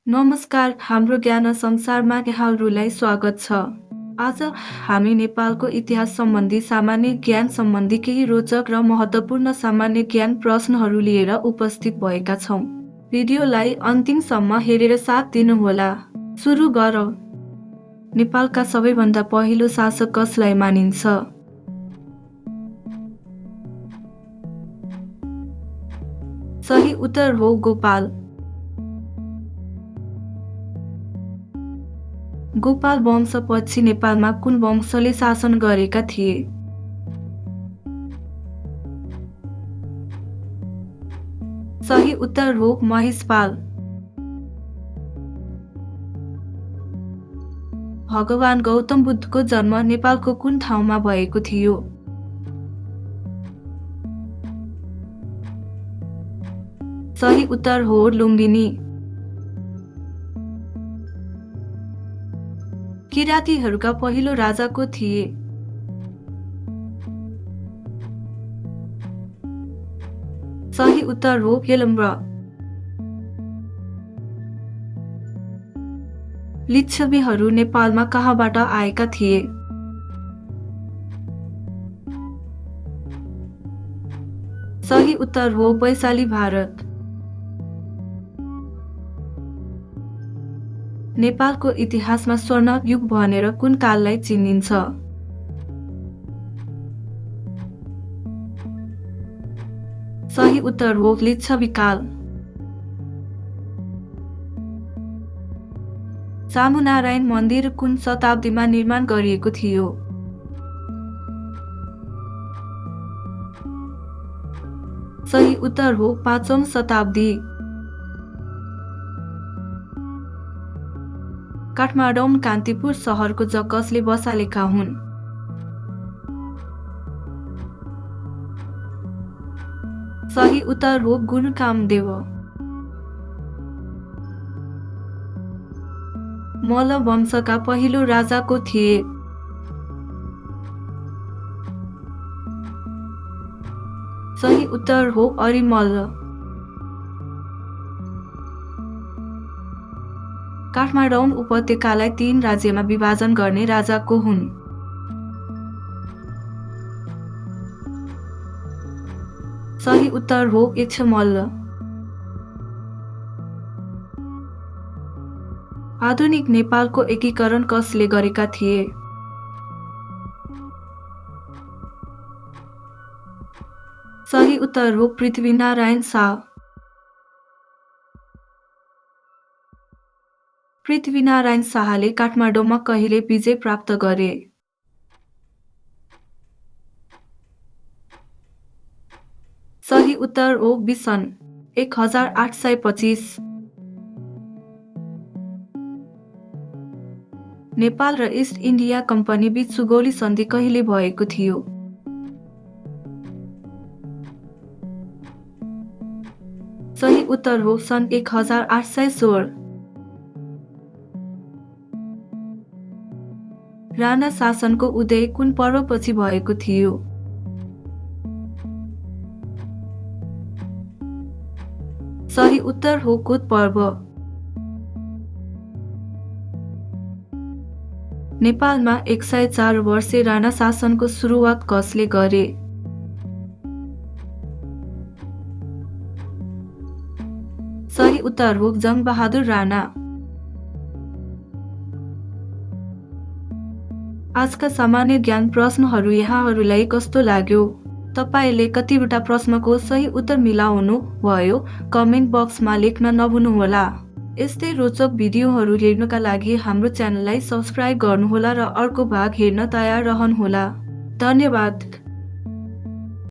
नमस्कार, हाम्रो ज्ञान संसारमा यहाँहरूलाई स्वागत छ। आज हामी नेपालको इतिहास सम्बन्धी सामान्य ज्ञान सम्बन्धी केही रोचक र महत्त्वपूर्ण सामान्य ज्ञान प्रश्नहरू लिएर उपस्थित भएका छौँ। भिडियोलाई अन्तिमसम्म हेरेर साथ दिनुहोला। सुरु गरौँ। नेपालका सबैभन्दा पहिलो शासक कसलाई मानिन्छ? सही उत्तर हो गोपाल। गोपाल वंशपछि नेपालमा कुन वंशले शासन गरेका थिए? सही उत्तर हो महिषपाल। भगवान गौतम बुद्धको जन्म नेपालको कुन ठाउँमा भएको थियो? सही उत्तर हो लुम्बिनी। किरातीहरूका पहिलो राजा को थिए? सही उत्तर हो यलम्बर। लिच्छवीहरू नेपालमा कहाँबाट आएका थिए? सही उत्तर हो वैशाली भारत। नेपालको इतिहासमा स्वर्ण युग भनेर कुन काललाई चिनिन्छ? सही उत्तर हो लिच्छवी काल। चामुनारायण मन्दिर कुन शताब्दीमा निर्माण गरिएको थियो? सही उत्तर हो 5औं शताब्दी। काठमाडौँ कान्तिपुर सहरको कसले बसालेका हुन्? सही उत्तर हो गुरु कामदेव। मल्ल वंशका पहिलो राजा को थिए? सही उत्तर हो अरिमल्ल। काठमाडौँ उपत्यकालाई 3 राज्यमा विभाजन गर्ने राजा को हुन्? सही उत्तर हो यक्षमल्ल। आधुनिक नेपालको एकीकरण कसले गरेका थिए? सही उत्तर हो पृथ्वीनारायण शाह। पृथ्वीनारायण शाहले काठमाडौँमा कहिले विजय प्राप्त गरे? सही उत्तर हो सन् 1825। नेपाल र इस्ट इन्डिया कम्पनी बीच सुगौली सन्धि कहिले भएको थियो? सही उत्तर हो सन् 1816। राणा शासनको उदय कुन पर्वपछि भएको थियो? सही उत्तर हो कुत पर्व। नेपालमा 104 वर्षे राणा शासनको सुरुवात कसले गरे? सही उत्तर हो जङ्गबहादुर राणा। आजका सामान्य ज्ञान प्रश्नहरू यहाँहरूलाई कस्तो लाग्यो? तपाईले कतिवटा प्रश्नको सही उत्तर मिलाउनु भयो? कमेन्ट बक्समा लेख्न नभुल्नुहोला। यस्तै रोचक भिडियोहरू हेर्नका लागि हाम्रो च्यानललाई सब्स्क्राइब गर्नुहोला र अर्को भाग हेर्न तयार रहनुहोला। धन्यवाद।